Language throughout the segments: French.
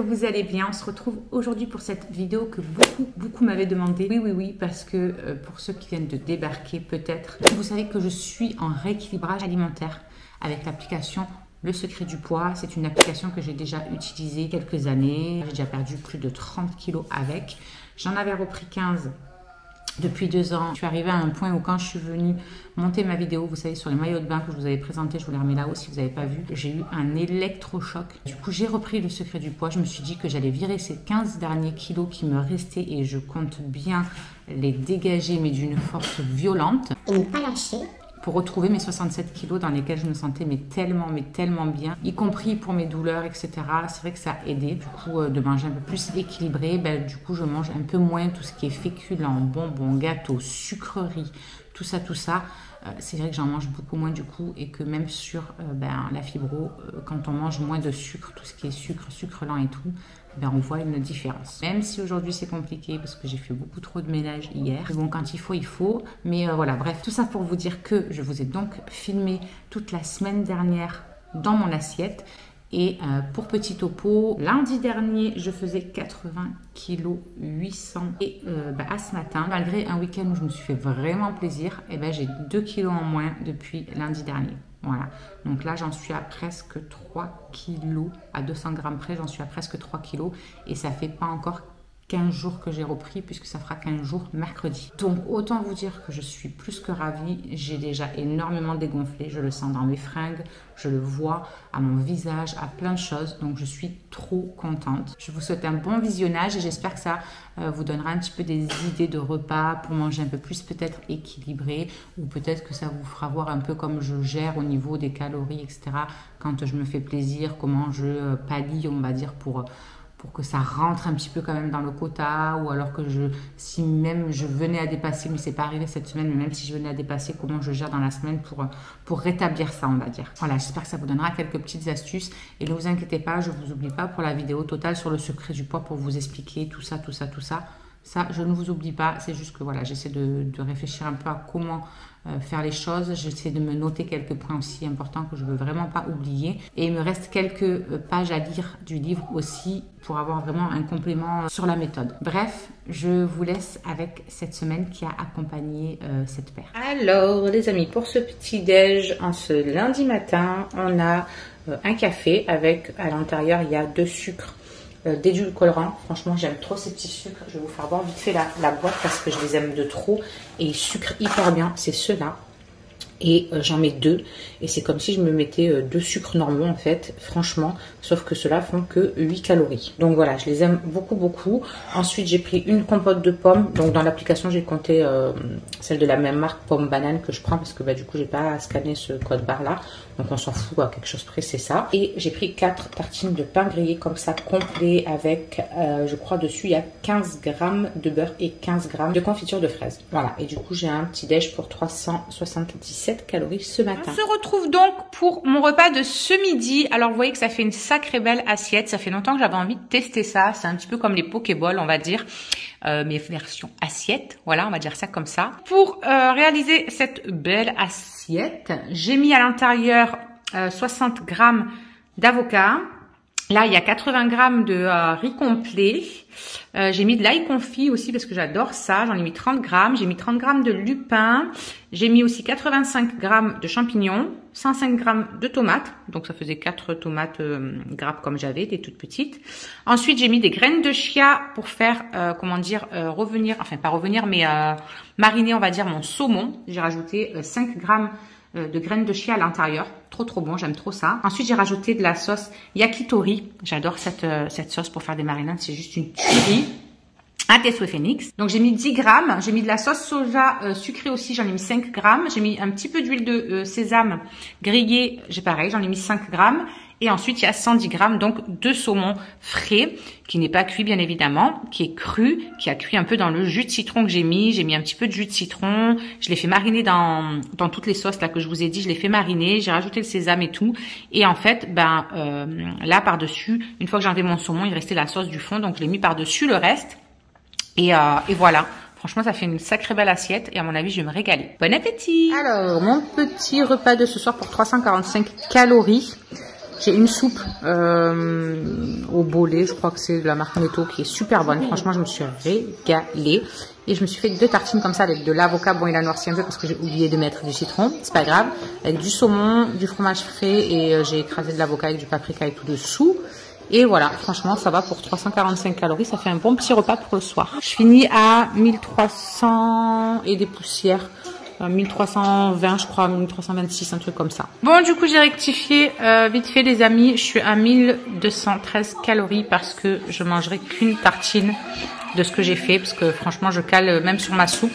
vous allez bien. On se retrouve aujourd'hui pour cette vidéo que beaucoup m'avaient demandé. Oui, parce que pour ceux qui viennent de débarquer peut-être, vous savez que je suis en rééquilibrage alimentaire avec l'application Le Secret du Poids. C'est une application que j'ai déjà utilisée quelques années. J'ai déjà perdu plus de 30 kilos avec. J'en avais repris 15 depuis 2 ans. Je suis arrivée à un point où quand je suis venue monter ma vidéo, vous savez, sur les maillots de bain que je vous avais présenté, je vous les remets là-haut si vous n'avez pas vu, j'ai eu un électrochoc. Du coup, j'ai repris Le Secret du Poids. Je me suis dit que j'allais virer ces 15 derniers kilos qui me restaient et je compte bien les dégager, mais d'une force violente. Et ne pas lâcher. Pour retrouver mes 67 kilos dans lesquels je me sentais tellement bien, y compris pour mes douleurs, etc. C'est vrai que ça a aidé, du coup, de manger un peu plus équilibré. Du coup, je mange un peu moins tout ce qui est féculent, bonbons, gâteaux, sucreries, tout ça. C'est vrai que j'en mange beaucoup moins du coup et que même sur la fibro, quand on mange moins de sucre, tout ce qui est sucre lent et tout, on voit une différence. Même si aujourd'hui c'est compliqué parce que j'ai fait beaucoup trop de ménage hier. Bon, quand il faut. Mais voilà, bref, tout ça pour vous dire que je vous ai donc filmé toute la semaine dernière dans mon assiette. Et pour petit topo, lundi dernier, je faisais 80 kg 800. Et à ce matin, malgré un week-end où je me suis fait vraiment plaisir, j'ai 2 kg en moins depuis lundi dernier. Voilà, donc là j'en suis à presque 3 kg, à 200 grammes près, j'en suis à presque 3 kg. Et ça fait pas encore 15 jours que j'ai repris puisque ça fera 15 jours mercredi. Donc autant vous dire que je suis plus que ravie. J'ai déjà énormément dégonflé, je le sens dans mes fringues, je le vois à mon visage, à plein de choses. Donc je suis trop contente. Je vous souhaite un bon visionnage et j'espère que ça vous donnera un petit peu des idées de repas pour manger un peu plus peut-être équilibré, ou peut-être que ça vous fera voir un peu comme je gère au niveau des calories, etc. Quand je me fais plaisir, comment je pallie, on va dire, pour que ça rentre un petit peu quand même dans le quota, ou alors que si même je venais à dépasser, mais c'est pas arrivé cette semaine, mais même si je venais à dépasser, comment je gère dans la semaine pour rétablir ça, on va dire. Voilà, j'espère que ça vous donnera quelques petites astuces et ne vous inquiétez pas, je vous oublie pas pour la vidéo totale sur le secret du poids pour vous expliquer tout ça. Ça, je ne vous oublie pas, c'est juste que voilà, j'essaie de réfléchir un peu à comment faire les choses. J'essaie de me noter quelques points aussi importants que je ne veux vraiment pas oublier. Et il me reste quelques pages à lire du livre aussi pour avoir vraiment un complément sur la méthode. Bref, je vous laisse avec cette semaine qui a accompagné cette paire. Alors les amis, pour ce petit déj en ce lundi matin, on a un café avec à l'intérieur il y a 2 sucres d'édulcorants. Franchement, j'aime trop ces petits sucres. Je vais vous faire voir vite fait la boîte parce que je les aime de trop et ils sucrent hyper bien. C'est ceux-là. Et j'en mets 2 et c'est comme si je me mettais 2 sucres normaux en fait, franchement, sauf que ceux-là font que 8 calories. Donc voilà, je les aime beaucoup. Ensuite, j'ai pris une compote de pommes. Donc dans l'application, j'ai compté celle de la même marque, pomme banane, que je prends parce que du coup, j'ai pas à scanner ce code barre là. Donc on s'en fout, à quelque chose près, c'est ça. Et j'ai pris 4 tartines de pain grillé comme ça, complet, avec, je crois dessus, il y a 15 grammes de beurre et 15 grammes de confiture de fraises. Voilà, et du coup, j'ai un petit déj pour 377 calories ce matin. On se retrouve donc pour mon repas de ce midi. Alors vous voyez que ça fait une sacrée belle assiette. Ça fait longtemps que j'avais envie de tester ça. C'est un petit peu comme les Pokéballs, on va dire. Mes versions assiette, voilà, on va dire ça comme ça. Pour réaliser cette belle assiette, j'ai mis à l'intérieur 60 grammes d'avocat. Là, il y a 80 grammes de riz complet. J'ai mis de l'ail confit aussi parce que j'adore ça. J'en ai mis 30 grammes. J'ai mis 30 grammes de lupin. J'ai mis aussi 85 grammes de champignons, 105 grammes de tomates. Donc, ça faisait 4 tomates grappes comme j'avais, des toutes petites. Ensuite, j'ai mis des graines de chia pour faire, revenir, enfin pas revenir, mais mariner, on va dire, mon saumon. J'ai rajouté 5 grammes de graines de chia à l'intérieur. Trop bon, j'aime trop ça. Ensuite, j'ai rajouté de la sauce yakitori. J'adore cette sauce pour faire des marinades. C'est juste une tuerie. Un Tesue Phoenix. Donc, j'ai mis 10 grammes. J'ai mis de la sauce soja sucrée aussi. J'en ai mis 5 grammes. J'ai mis un petit peu d'huile de sésame grillée. J'en ai mis 5 grammes. Et ensuite, il y a 110 grammes donc de saumon frais, qui n'est pas cuit bien évidemment, qui est cru, qui a cuit un peu dans le jus de citron que j'ai mis. J'ai mis un petit peu de jus de citron. Je l'ai fait mariner dans toutes les sauces là que je vous ai dit. Je l'ai fait mariner. J'ai rajouté le sésame et tout. Et en fait, là par-dessus, une fois que j'ai enlevé mon saumon, il restait la sauce du fond. Donc, je l'ai mis par-dessus le reste. Et voilà. Franchement, ça fait une sacrée belle assiette et à mon avis, je vais me régaler. Bon appétit! Alors, mon petit repas de ce soir pour 345 calories. J'ai une soupe au bolet, je crois que c'est de la marque Netto, qui est super bonne. Franchement, je me suis régalée. Et je me suis fait 2 tartines comme ça avec de l'avocat. Bon, il a noirci un peu parce que j'ai oublié de mettre du citron. C'est pas grave. Avec du saumon, du fromage frais et j'ai écrasé de l'avocat avec du paprika et tout dessous. Et voilà, franchement, ça va pour 345 calories. Ça fait un bon petit repas pour le soir. Je finis à 1300 et des poussières. 1320, je crois, 1326, un truc comme ça. Bon, du coup, j'ai rectifié vite fait, les amis. Je suis à 1213 calories parce que je mangerai qu'une tartine de ce que j'ai fait. Parce que franchement, je cale même sur ma soupe.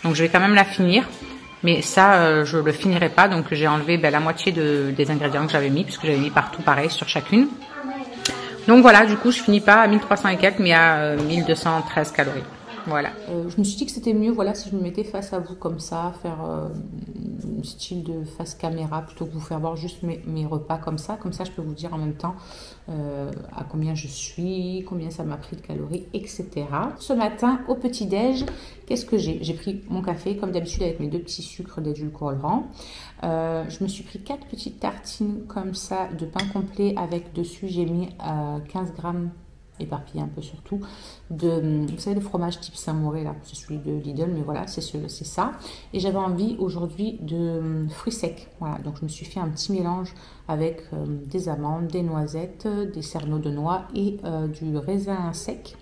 Donc, je vais quand même la finir. Mais ça, je le finirai pas. Donc, j'ai enlevé la moitié des ingrédients que j'avais mis. Puisque j'avais mis partout pareil sur chacune. Donc, voilà, du coup, je finis pas à 1300 et quelques, mais à 1213 calories. Voilà. Je me suis dit que c'était mieux, voilà, si je me mettais face à vous comme ça, faire style de face caméra, plutôt que vous faire voir juste mes repas comme ça. Comme ça, je peux vous dire en même temps à combien je suis, combien ça m'a pris de calories, etc. Ce matin, au petit-déj, qu'est-ce que j'ai? J'ai pris mon café, comme d'habitude, avec mes 2 petits sucres d'édulcorant. Je me suis pris 4 petites tartines comme ça de pain complet avec dessus, j'ai mis 15 grammes éparpillé un peu surtout de, vous savez, le fromage type Saint-Mauré là, c'est celui de Lidl, mais voilà, c'est ça. Et j'avais envie aujourd'hui de fruits secs, voilà, donc je me suis fait un petit mélange avec des amandes, des noisettes, des cerneaux de noix et du raisin sec.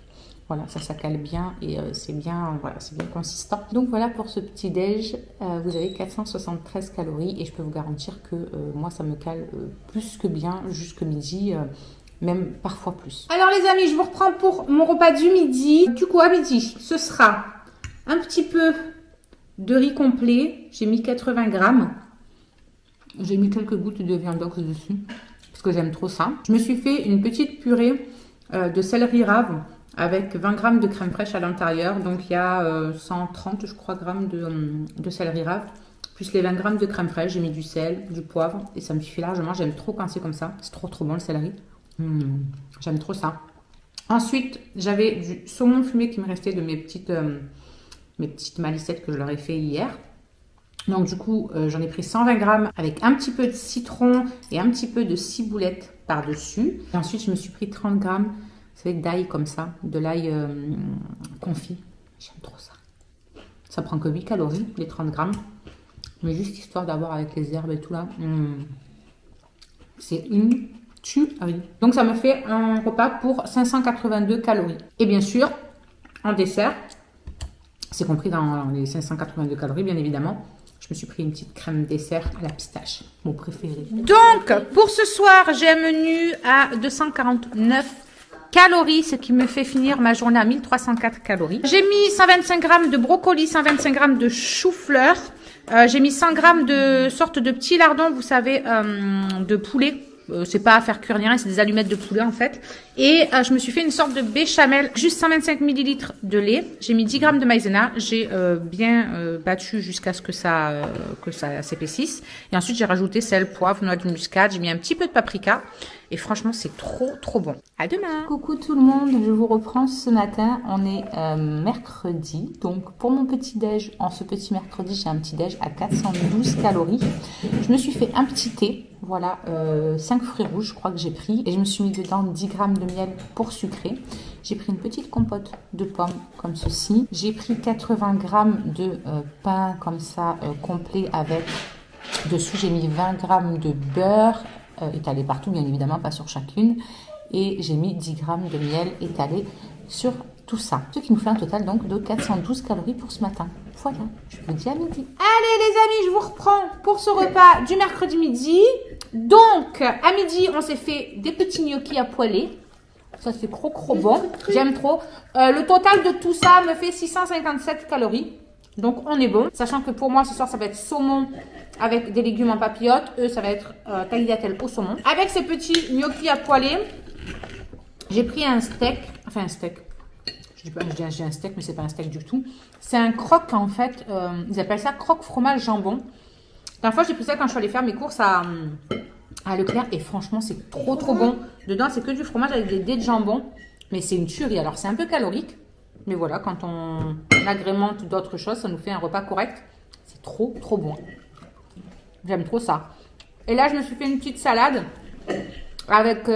Voilà, ça cale bien et c'est bien, voilà, c'est bien consistant. Donc voilà pour ce petit déj, vous avez 473 calories et je peux vous garantir que moi ça me cale plus que bien jusque midi. Même parfois plus. Alors les amis, je vous reprends pour mon repas du midi. Du coup, à midi, ce sera un petit peu de riz complet. J'ai mis 80 grammes. J'ai mis quelques gouttes de viandox dessus, parce que j'aime trop ça. Je me suis fait une petite purée de céleri rave avec 20 grammes de crème fraîche à l'intérieur. Donc il y a 130, je crois, grammes de céleri rave. Plus les 20 grammes de crème fraîche. J'ai mis du sel, du poivre. Et ça me suffit largement. J'aime trop quand c'est comme ça. C'est trop bon le céleri. J'aime trop ça. Ensuite, j'avais du saumon fumé qui me restait de mes petites malicettes que je leur ai fait hier. Donc du coup, j'en ai pris 120 grammes avec un petit peu de citron et un petit peu de ciboulette par-dessus. Et ensuite, je me suis pris 30 grammes, vous savez, d'ail comme ça, de l'ail confit. J'aime trop ça. Ça prend que 8 calories, les 30 grammes. Mais juste histoire d'avoir avec les herbes et tout là. C'est une... Donc ça me fait un repas pour 582 calories. Et bien sûr, en dessert, c'est compris dans les 582 calories bien évidemment, je me suis pris une petite crème dessert à la pistache, mon préféré. Donc pour ce soir, j'ai un menu à 249 calories, ce qui me fait finir ma journée à 1304 calories. J'ai mis 125 grammes de brocoli, 125 grammes de chou-fleur. J'ai mis 100 grammes de sorte de petits lardons, vous savez, de poulet. C'est pas à faire cuire ni rien, c'est des allumettes de poulet en fait. Et je me suis fait une sorte de béchamel, juste 125 ml de lait. J'ai mis 10 grammes de maïzena, j'ai bien battu jusqu'à ce que ça s'épaississe. Et ensuite j'ai rajouté sel, poivre, noix de muscade, j'ai mis un petit peu de paprika. Et franchement c'est trop bon. À demain. Coucou tout le monde, je vous reprends ce matin. On est mercredi, donc pour mon petit déj, en ce petit mercredi, j'ai un petit déj à 412 calories. Je me suis fait un petit thé. Voilà, 5 fruits rouges, je crois que j'ai pris. Et je me suis mis dedans 10 grammes de miel pour sucrer. J'ai pris une petite compote de pommes comme ceci. J'ai pris 80 grammes de pain comme ça, complet avec... Dessous, j'ai mis 20 grammes de beurre, étalé partout, bien évidemment, pas sur chacune. Et j'ai mis 10 grammes de miel étalé sur tout ça. Ce qui nous fait un total donc de 412 calories pour ce matin. Voilà, je vous dis à midi. Allez les amis, je vous reprends pour ce repas du mercredi midi. Donc, à midi, on s'est fait des petits gnocchis à poêler. Ça, c'est trop bon. J'aime trop. Le total de tout ça me fait 657 calories. Donc, on est bon. Sachant que pour moi, ce soir, ça va être saumon avec des légumes en papillote. Eux, ça va être tagliatelle au saumon. Avec ces petits gnocchis à poêler, j'ai pris un steak. Enfin, un steak. J'ai un steak, mais c'est pas un steak du tout. C'est un croque, en fait. Ils appellent ça croque fromage jambon. La dernière fois, j'ai pris ça quand je suis allée faire mes courses à Leclerc. Et franchement, c'est trop bon. Dedans, c'est que du fromage avec des dés de jambon. Mais c'est une tuerie. Alors, c'est un peu calorique. Mais voilà, quand on agrémente d'autres choses, ça nous fait un repas correct. C'est trop bon. J'aime trop ça. Et là, je me suis fait une petite salade avec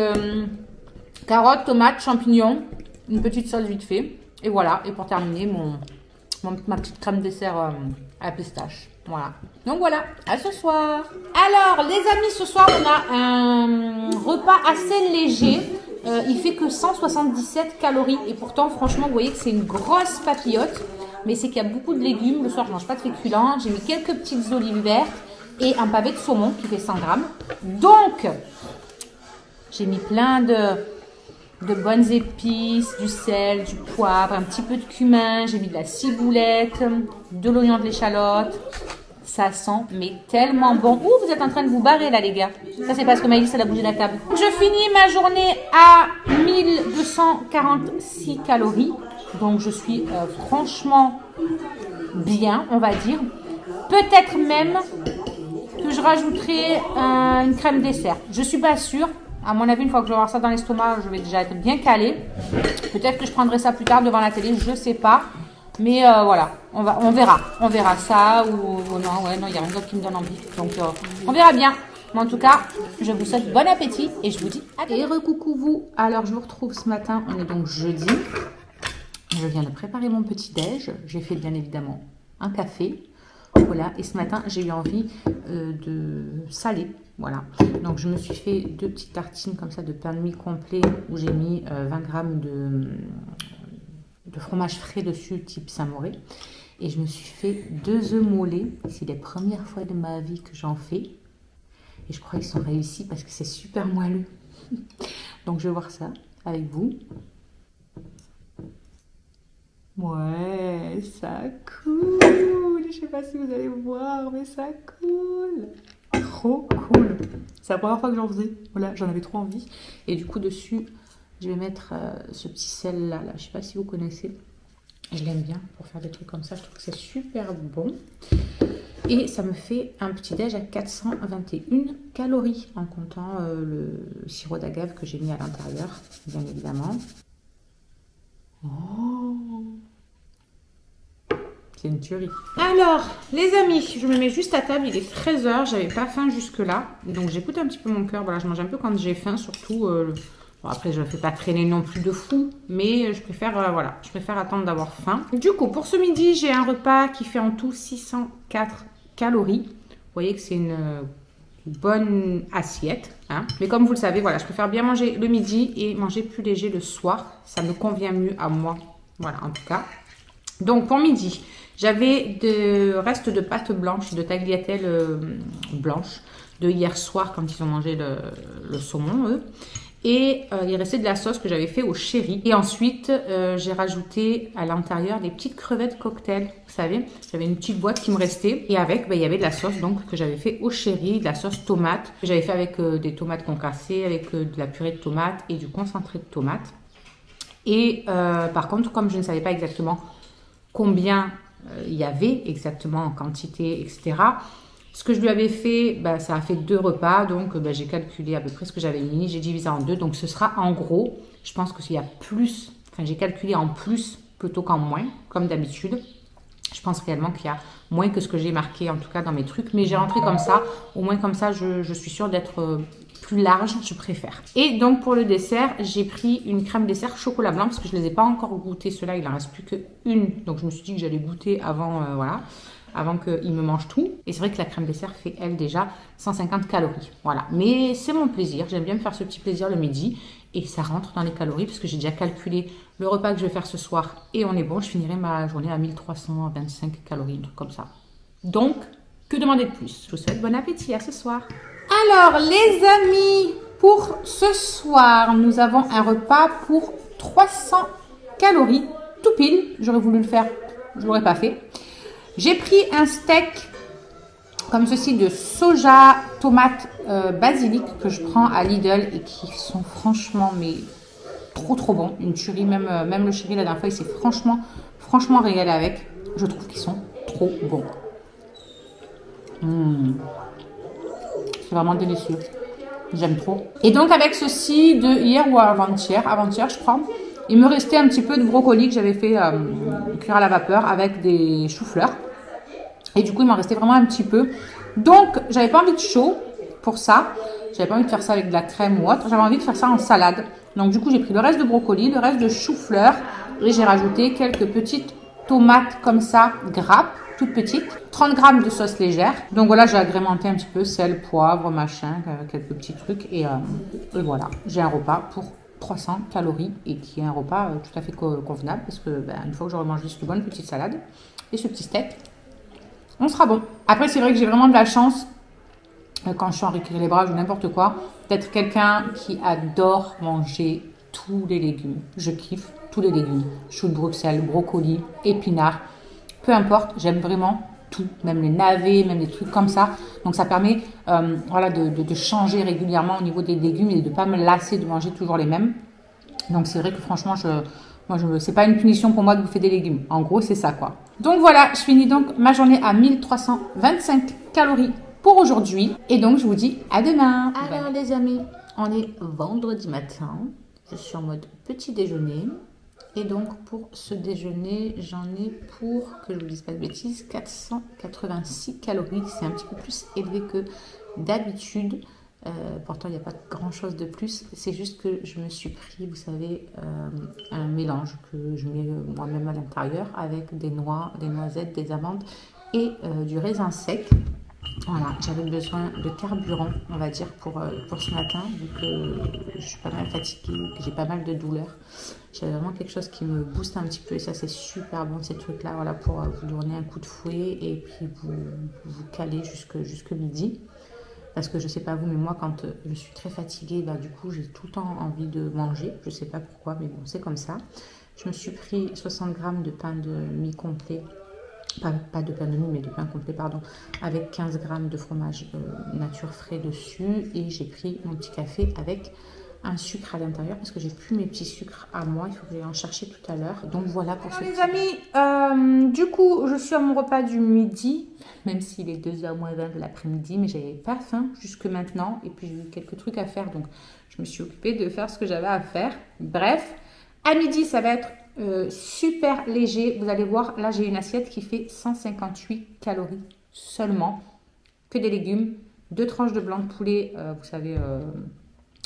carottes, tomates, champignons, une petite sauce vite fait. Et voilà, et pour terminer, ma petite crème dessert à la pistache. Voilà. Donc voilà, à ce soir. Alors, les amis, ce soir, on a un repas assez léger. Il fait que 177 calories. Et pourtant, franchement, vous voyez que c'est une grosse papillote. Mais c'est qu'il y a beaucoup de légumes. Le soir, je ne mange pas de féculents. J'ai mis quelques petites olives vertes et un pavé de saumon qui fait 100 grammes. Donc, j'ai mis plein de bonnes épices, du sel, du poivre, un petit peu de cumin. J'ai mis de la ciboulette, de l'oignon, de l'échalote. Ça sent mais tellement bon. Ouh, vous êtes en train de vous barrer là, les gars. Ça, c'est parce que Maëlys, elle a bougé la table. Je finis ma journée à 1246 calories. Donc, je suis franchement bien, on va dire. Peut-être même que je rajouterai une crème dessert. Je suis pas sûre. À mon avis, une fois que je vais avoir ça dans l'estomac, je vais déjà être bien calée. Peut-être que je prendrai ça plus tard devant la télé, je sais pas. Mais voilà, on verra. On verra ça ou non, ouais, non, il n'y a rien d'autre qui me donne envie. Donc, on verra bien. Mais en tout cas, je vous souhaite bon appétit et je vous dis à bientôt. Et recoucou vous. Alors, je vous retrouve ce matin. On est donc jeudi. Je viens de préparer mon petit déj. J'ai fait bien évidemment un café. Voilà. Et ce matin, j'ai eu envie de saler. Voilà. Donc, je me suis fait 2 petites tartines comme ça de pain de mie complet où j'ai mis 20 grammes de fromage frais dessus, type Saint-Mauré. Et je me suis fait 2 œufs mollets. C'est les premières fois de ma vie que j'en fais. Et je crois qu'ils sont réussis parce que c'est super moelleux. Donc, je vais voir ça avec vous. Ouais, ça coule. Je sais pas si vous allez voir, mais ça coule. Trop cool. C'est la première fois que j'en faisais. Voilà, j'en avais trop envie. Et du coup, dessus, je vais mettre ce petit sel là. Je sais pas si vous connaissez. Je l'aime bien pour faire des trucs comme ça. Je trouve que c'est super bon. Et ça me fait un petit déj à 421 calories en comptant le sirop d'agave que j'ai mis à l'intérieur, bien évidemment. Oh, c'est une tuerie. Alors, les amis, je me mets juste à table. Il est 13 h. J'avais pas faim jusque-là. Donc, j'écoute un petit peu mon cœur. Voilà, je mange un peu quand j'ai faim, surtout. Bon, après, je ne fais pas traîner non plus de fou, mais je préfère, voilà, je préfère attendre d'avoir faim. Du coup, pour ce midi, j'ai un repas qui fait en tout 604 calories. Vous voyez que c'est une bonne assiette, hein. Mais comme vous le savez, voilà, je préfère bien manger le midi et manger plus léger le soir. Ça me convient mieux à moi, voilà, en tout cas. Donc, pour midi, j'avais de restes de pâte blanche, de tagliatelle blanche de hier soir quand ils ont mangé le saumon, eux. Et il restait de la sauce que j'avais fait au chéri. Et ensuite, j'ai rajouté à l'intérieur des petites crevettes cocktail. Vous savez, j'avais une petite boîte qui me restait. Et avec, il y avait de la sauce donc que j'avais fait au chéri, de la sauce tomate. Que j'avais fait avec des tomates concassées, avec de la purée de tomates et du concentré de tomates. Et par contre, comme je ne savais pas exactement combien il y avait exactement en quantité, etc., ce que je lui avais fait, ça a fait 2 repas, donc j'ai calculé à peu près ce que j'avais mis, j'ai divisé en 2, donc ce sera en gros, je pense qu'il y a plus, enfin j'ai calculé en plus plutôt qu'en moins, comme d'habitude. Je pense réellement qu'il y a moins que ce que j'ai marqué, en tout cas dans mes trucs, mais j'ai rentré comme ça, au moins comme ça je suis sûre d'être plus large, je préfère. Et donc pour le dessert, j'ai pris une crème dessert chocolat blanc, parce que je ne les ai pas encore goûté, ceux-là il en reste plus qu'une, donc je me suis dit que j'allais goûter avant, voilà, avant qu'il me mange tout. Et c'est vrai que la crème dessert fait, elle, déjà 150 calories. Voilà. Mais c'est mon plaisir. J'aime bien me faire ce petit plaisir le midi. Et ça rentre dans les calories puisque j'ai déjà calculé le repas que je vais faire ce soir. Et on est bon. Je finirai ma journée à 1325 calories, un truc comme ça. Donc, que demander de plus? Je vous souhaite bon appétit. À ce soir. Alors, les amis, pour ce soir, nous avons un repas pour 300 calories. Tout pile. J'aurais voulu le faire. Je ne l'aurais pas fait. J'ai pris un steak comme ceci de soja, tomate, basilic que je prends à Lidl et qui sont franchement mais trop bons. Une tuerie, même le chéri la dernière fois il s'est franchement régalé avec. Je trouve qu'ils sont trop bons. C'est vraiment délicieux. J'aime trop. Et donc avec ceci de hier ou avant-hier je crois, il me restait un petit peu de brocoli que j'avais fait cuire à la vapeur avec des choux-fleurs. Et du coup, il m'en restait vraiment un petit peu. Donc, j'avais pas envie de chaud pour ça. J'avais pas envie de faire ça avec de la crème ou autre. J'avais envie de faire ça en salade. Donc du coup, j'ai pris le reste de brocoli, le reste de chou-fleur et j'ai rajouté quelques petites tomates comme ça, grappes, toutes petites. 30 grammes de sauce légère. Donc voilà, j'ai agrémenté un petit peu sel, poivre, machin, quelques petits trucs et voilà. J'ai un repas pour 300 calories et qui est un repas tout à fait convenable parce que une fois que j'aurai mangé cette bonne petite salade et ce petit steak, on sera bon. Après, c'est vrai que j'ai vraiment de la chance quand je suis en rééquilibrage ou n'importe quoi, d'être quelqu'un qui adore manger tous les légumes. Je kiffe tous les légumes. Choux de Bruxelles, brocoli, épinards, peu importe, j'aime vraiment tout, même les navets, même des trucs comme ça. Donc ça permet voilà, de changer régulièrement au niveau des légumes et de ne pas me lasser de manger toujours les mêmes. Donc c'est vrai que franchement, c'est pas une punition pour moi de bouffer des légumes. En gros, c'est ça quoi. Donc voilà, je finis donc ma journée à 1325 calories pour aujourd'hui. Et donc je vous dis à demain. Alors les amis, on est vendredi matin. Je suis en mode petit déjeuner. Et donc pour ce déjeuner, j'en ai pour, que je ne vous dise pas de bêtises, 486 calories. C'est un petit peu plus élevé que d'habitude. Pourtant, il n'y a pas grand chose de plus. C'est juste que je me suis pris, vous savez, un mélange que je mets moi-même à l'intérieur avec des noix, des noisettes, des amandes et du raisin sec. Voilà, j'avais besoin de carburant, on va dire, pour ce matin, vu que je suis pas mal fatiguée, que j'ai pas mal de douleurs. J'avais vraiment quelque chose qui me booste un petit peu et ça, c'est super bon, ces trucs-là, voilà, pour vous donner un coup de fouet et puis vous caler jusque midi. Parce que je sais pas vous, mais moi, quand je suis très fatiguée, du coup, j'ai tout le temps envie de manger. Je sais pas pourquoi, mais bon, c'est comme ça. Je me suis pris 60 grammes de pain de mie complet. Pas de pain de mie, mais de pain complet, pardon, avec 15 grammes de fromage nature frais dessus. Et j'ai pris mon petit café avec un sucre à l'intérieur parce que j'ai plus mes petits sucres à moi. Il faut que j'aille en chercher tout à l'heure. Donc voilà pour ce les amis, du coup, je suis à mon repas du midi, même s'il est 2h moins 20 de l'après-midi, mais j'avais pas faim jusque maintenant. Et puis j'ai eu quelques trucs à faire, donc je me suis occupée de faire ce que j'avais à faire. Bref, à midi, ça va être super léger. Vous allez voir, là j'ai une assiette qui fait 158 calories seulement, que des légumes, 2 tranches de blanc de poulet, vous savez,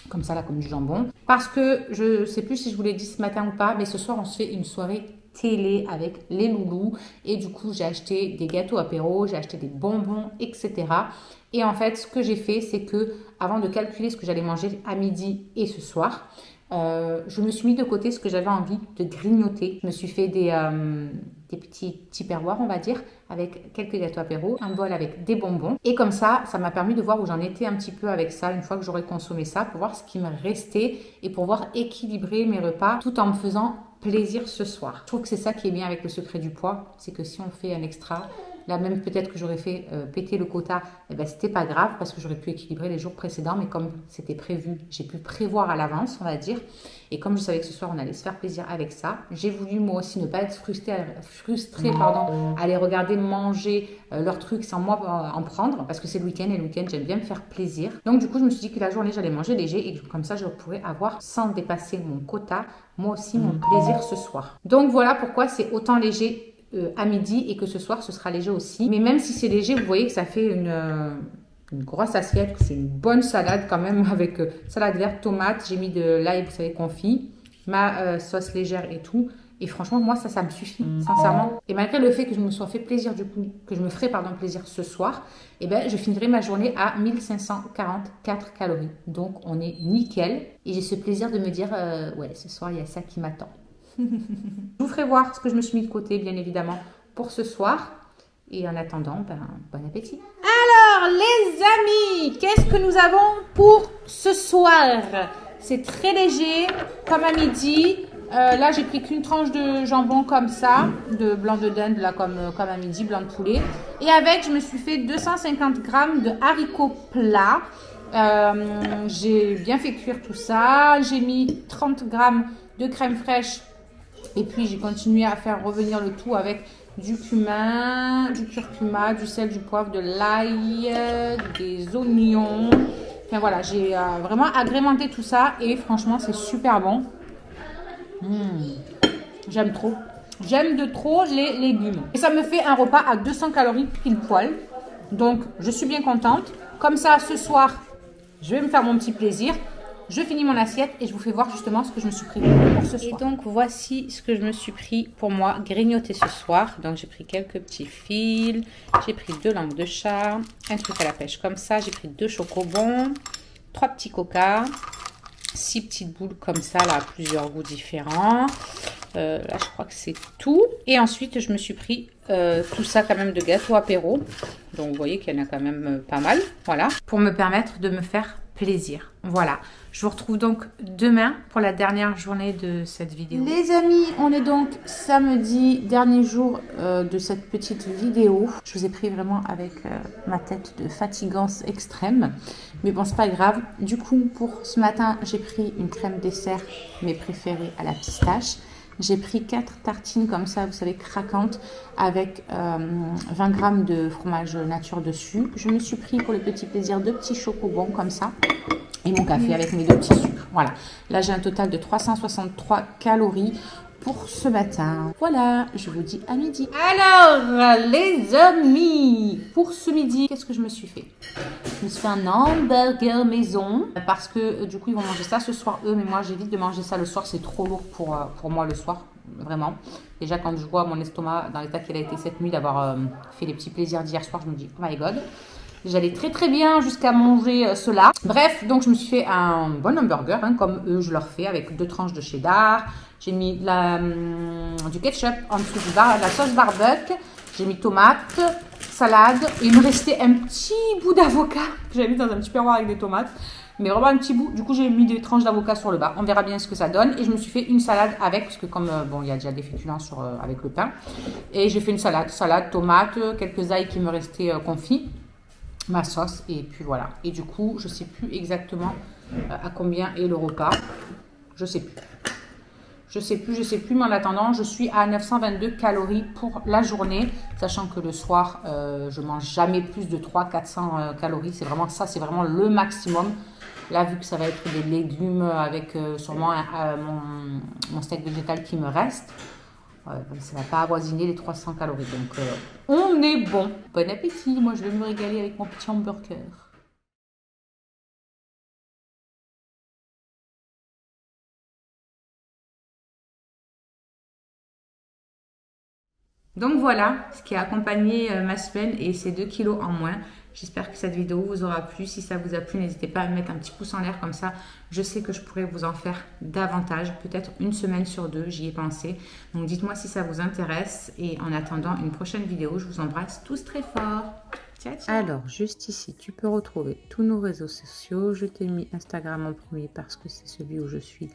comme ça là, comme du jambon. Parce que je sais plus si je vous l'ai dit ce matin ou pas, mais ce soir on se fait une soirée télé avec les loulous et du coup j'ai acheté des gâteaux apéro, j'ai acheté des bonbons, etc. Et en fait ce que j'ai fait, c'est que avant de calculer ce que j'allais manger à midi et ce soir, je me suis mis de côté ce que j'avais envie de grignoter. Je me suis fait des petits tupperwares, on va dire, avec quelques gâteaux apéro, un bol avec des bonbons. Et comme ça m'a permis de voir où j'en étais un petit peu avec ça, une fois que j'aurais consommé ça, pour voir ce qui me restait et pour pouvoir équilibrer mes repas tout en me faisant plaisir ce soir. Je trouve que c'est ça qui est bien avec le secret du poids, c'est que si on fait un extra, là même peut-être que j'aurais fait péter le quota, c'était pas grave parce que j'aurais pu équilibrer les jours précédents, mais comme c'était prévu, j'ai pu prévoir à l'avance, on va dire, et comme je savais que ce soir on allait se faire plaisir avec ça, j'ai voulu moi aussi ne pas être frustrée à les regarder manger leurs trucs sans moi en prendre, parce que c'est le week-end et le week-end j'aime bien me faire plaisir. Donc du coup je me suis dit que la journée j'allais manger léger et que comme ça je pourrais avoir, sans dépasser mon quota, moi aussi mon plaisir ce soir. Donc voilà pourquoi c'est autant léger à midi et que ce soir ce sera léger aussi. Mais même si c'est léger, vous voyez que ça fait une grosse assiette, c'est une bonne salade quand même avec salade verte, tomate, j'ai mis de l'ail, vous savez, confit, ma sauce légère et tout. Et franchement, moi, ça me suffit, sincèrement. Et malgré le fait que je me sois fait plaisir, du coup, que je me ferai, plaisir ce soir, je finirai ma journée à 1544 calories. Donc, on est nickel. Et j'ai ce plaisir de me dire, ouais, ce soir, il y a ça qui m'attend. Je vous ferai voir ce que je me suis mis de côté, bien évidemment, pour ce soir. Et en attendant, bon appétit. Alors, les amis, qu'est-ce que nous avons pour ce soir? C'est très léger, comme à midi. Là, j'ai pris qu'une tranche de jambon comme ça, de blanc de dinde, là, comme à midi, blanc de poulet. Et avec, je me suis fait 250 grammes de haricots plats. J'ai bien fait cuire tout ça. J'ai mis 30 grammes de crème fraîche. Et puis, j'ai continué à faire revenir le tout avec du cumin, du curcuma, du sel, du poivre, de l'ail, des oignons. Enfin, voilà, j'ai vraiment agrémenté tout ça. Et franchement, c'est super bon. J'aime trop. J'aime de trop les légumes. Et ça me fait un repas à 200 calories pile poil. Donc, je suis bien contente. Comme ça, ce soir, je vais me faire mon petit plaisir. Je finis mon assiette et je vous fais voir justement ce que je me suis pris pour ce soir. Et donc voici ce que je me suis pris pour moi grignoter ce soir. Donc j'ai pris quelques petits fils, j'ai pris 2 langues de chat, un truc à la pêche comme ça, j'ai pris 2 chocobons, 3 petits coca, 6 petites boules comme ça là, à plusieurs goûts différents. Là je crois que c'est tout. Et ensuite je me suis pris tout ça quand même de gâteau apéro. Donc vous voyez qu'il y en a quand même pas mal. Voilà. Pour me permettre de me faire plaisir. Voilà. Je vous retrouve donc demain pour la dernière journée de cette vidéo. Les amis, on est donc samedi, dernier jour de cette petite vidéo. Je vous ai pris vraiment avec ma tête de fatigance extrême. Mais bon, c'est pas grave. Du coup, pour ce matin, j'ai pris une crème dessert, mes préférées à la pistache. J'ai pris 4 tartines comme ça, vous savez, craquantes, avec 20 grammes de fromage nature dessus. Je me suis pris pour le petit plaisir 2 petits chocobons comme ça. Et mon café avec mes 2 petits sucres. Voilà. Là, j'ai un total de 363 calories pour ce matin. Voilà, je vous dis à midi. Alors, les amis, pour ce midi, qu'est-ce que je me suis fait? Je me suis fait un hamburger maison parce que du coup, ils vont manger ça ce soir, eux. Mais moi, j'évite de manger ça le soir. C'est trop lourd pour moi le soir. Vraiment. Déjà, quand je vois mon estomac dans l'état qu'il a été cette nuit d'avoir fait les petits plaisirs d'hier soir, je me dis, oh my god. J'allais très très bien jusqu'à manger cela. Bref, donc je me suis fait un bon hamburger, hein, comme eux je leur fais, avec 2 tranches de cheddar. J'ai mis du ketchup en dessous de la sauce barbecue. J'ai mis tomate, salade. Et il me restait un petit bout d'avocat que j'avais mis dans un petit perroir avec des tomates. Mais vraiment un petit bout. Du coup, j'ai mis des tranches d'avocat sur le bas. On verra bien ce que ça donne. Et je me suis fait une salade avec, parce que comme, bon, il y a déjà des féculents avec le pain. Et j'ai fait une salade, tomate, quelques ails qui me restaient confits. Ma sauce et puis voilà. Et du coup, je sais plus exactement à combien est le repas. Je sais plus, mais en attendant, je suis à 922 calories pour la journée, sachant que le soir, je mange jamais plus de 300-400 calories. C'est vraiment ça, c'est vraiment le maximum. Là, vu que ça va être des légumes avec sûrement mon steak végétal qui me reste. Ça ne va pas avoisiner les 300 calories. Donc, on est bon. Bon appétit. Moi, je vais me régaler avec mon petit hamburger. Donc voilà ce qui a accompagné ma semaine et ces 2 kilos en moins. J'espère que cette vidéo vous aura plu. Si ça vous a plu, n'hésitez pas à me mettre un petit pouce en l'air comme ça. Je sais que je pourrais vous en faire davantage, peut-être une semaine sur 2, j'y ai pensé. Donc dites-moi si ça vous intéresse. Et en attendant une prochaine vidéo, je vous embrasse tous très fort. Ciao, ciao. Alors, juste ici, tu peux retrouver tous nos réseaux sociaux. Je t'ai mis Instagram en premier parce que c'est celui où je suis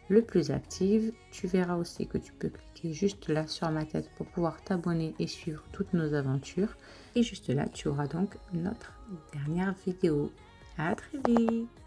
le plus active. Tu verras aussi que tu peux cliquer juste là sur ma tête pour pouvoir t'abonner et suivre toutes nos aventures. Et juste là, tu auras donc notre dernière vidéo. À très vite!